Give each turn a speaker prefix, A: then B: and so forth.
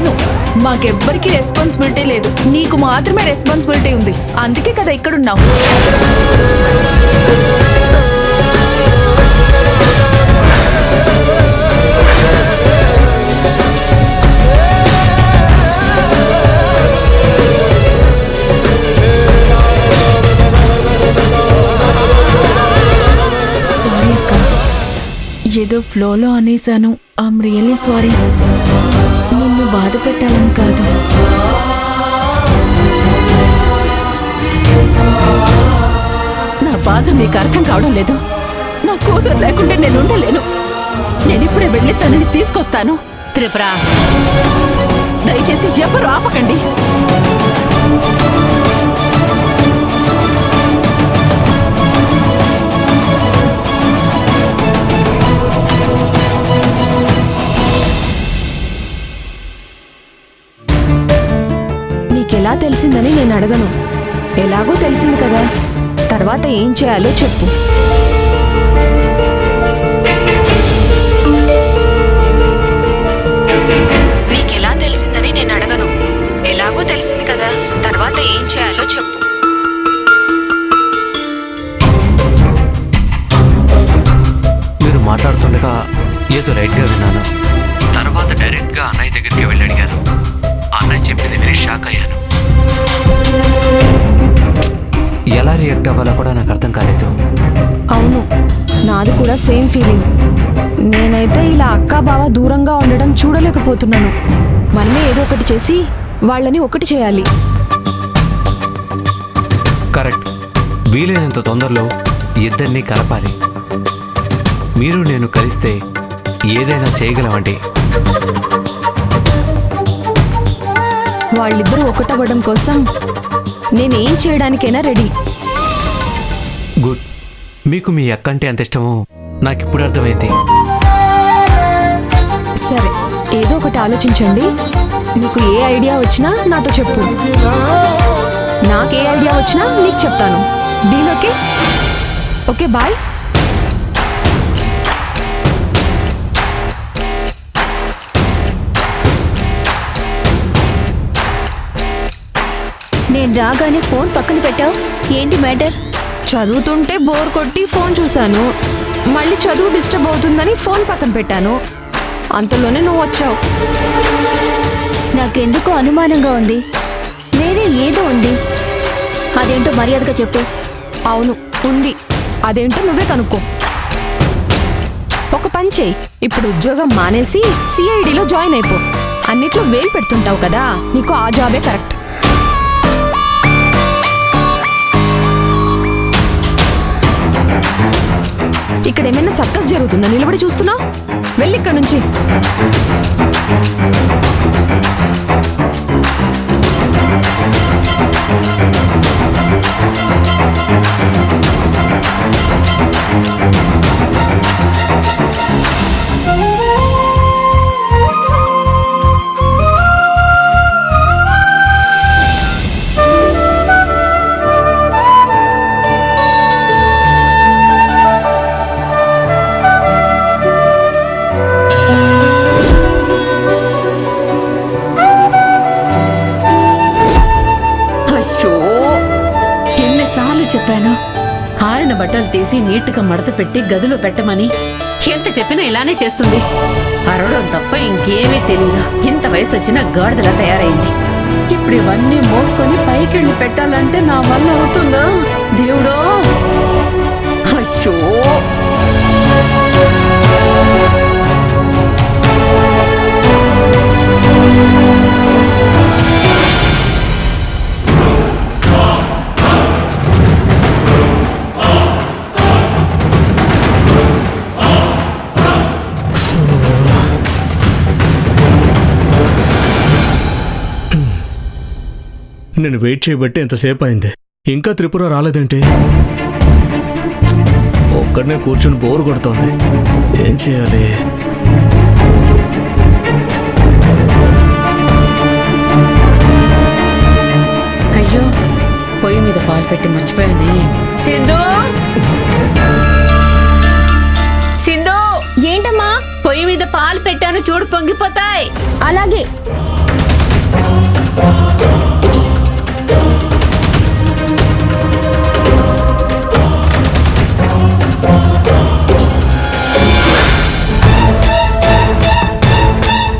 A: అవును, మాకెవ్వరికి రెస్పాన్సిబిలిటీ లేదు, నీకు మాత్రమే రెస్పాన్సిబిలిటీ ఉంది. అందుకే కదా ఇక్కడున్నావు. సారీ అక్క, ఏదో ఫ్లోలో అనేసాను. I'm really sorry. నిన్ను బాధ పెట్టాలని కాదు.
B: నా బాధ మీకు అర్థం కావడం లేదు. నా కూతురు లేకుంటే నేను ఉండలేను. నేనిప్పుడే వెళ్ళి తనని తీసుకొస్తాను. త్రిపుర, దయచేసి ఎవరు ఆపకండి.
A: నీకెలా తెలిసిందని నేను అడగను. ఎలాగో తెలిసింది కదా, తర్వాత ఏం చేయాలో చెప్పు. నీకెలా తెలిసిందని నేను అడగను. ఎలాగో తెలిసింది కదా, తర్వాత ఏం చేయాలో చెప్పు.
C: మీరు మాట్లాడుతుండగా ఏదో లైట్గా విన్నాను. తర్వాత డైరెక్ట్గా అన్నయ్య దగ్గరికి వెళ్ళి అడిగాను. అన్నయ్య చెప్పింది విని షాక్ అయ్యాను. ఎలా రియాక్ట్ అవ్వాలో కూడా నాకు అర్థం కాలేదు.
A: అవును, నాది కూడా సేమ్ ఫీలింగ్. నేనైతే ఇలా అక్కా బావ దూరంగా ఉండడం చూడలేకపోతున్నాను. మళ్ళీ ఏదో ఒకటి చేసి వాళ్ళని ఒకటి చేయాలి.
C: కరెక్ట్. వీలైనంత తొందరలో ఇద్దరినీ కలపాలి. మీరు నేను కలిస్తే ఏదైనా చేయగలమండి.
A: వాళ్ళిద్దరూ ఒకటవ్వడం కోసం నేనేం చేయడానికైనా రెడీ.
C: గుడ్. మీకు మీ అక్క అంటే ఎంత ఇష్టమో నాకు ఇప్పుడు అర్థమైంది.
A: సరే, ఏదో ఒకటి ఆలోచించండి. నీకు ఏ ఐడియా వచ్చినా నాతో చెప్పు. నాకే ఐడియా వచ్చినా నీకు చెప్తాను. Deal okay? Okay, bye.
D: నేను రాగానే ఫోన్ పక్కన పెట్టావు, ఏంటి మ్యాటర్?
A: చదువుతుంటే బోర్ కొట్టి ఫోన్ చూశాను. మళ్ళీ చదువు డిస్టర్బ్ అవుతుందని ఫోన్ పక్కన పెట్టాను. అంతలోనే నువ్వు వచ్చావు.
D: నాకెందుకో అనుమానంగా ఉంది. వేరే ఏదో ఉంది. అదేంటో మర్యాదగా చెప్పు.
A: అవును, ఉంది. అదేంటో నువ్వే కనుక్కో. ఒక పని చేయి, ఇప్పుడు ఉద్యోగం మానేసి సిఐడిలో జాయిన్ అయిపో. అన్నిట్లో వేలు పెడుతుంటావు కదా, నీకు ఆ జాబే కరెక్ట్. ఇక్కడ ఏమైనా సర్కస్ జరుగుతుందా నిలబడి చూస్తున్నావు? వెళ్ళి ఇక్కడ నుంచి.
B: చెప్పాను ఆరిన బట్టలు తీసి నీట్గా మడత పెట్టి గదిలో పెట్టమని. ఎంత చెప్పినా ఇలానే చేస్తుంది. అరవడం తప్ప ఇంకేమీ తెలియదు. ఇంత వయసు వచ్చినా గాడిదలా తయారైంది. ఇప్పుడు ఇవన్నీ మోసుకొని పైకెళ్ళి పెట్టాలంటే నా వల్ల అవుతుందా దేవుడో? అయ్యో,
E: నేను వెయిట్ చేయబట్టి ఎంతసేపు అయింది, ఇంకా త్రిపుర రాలేదేంటి? ఒక్కడనే కూర్చొని బోర్ కొడుతోంది. ఏం చేయాలి?
B: అయ్యో, పొయ్యి మీద పాలు పెట్టి మర్చిపోయానే. సింధు, సింధు!
D: ఏంటమ్మా?
B: పొయ్యి మీద పాలు పెట్టాను చూడు, పొంగిపోతాయి.
D: అలాగే.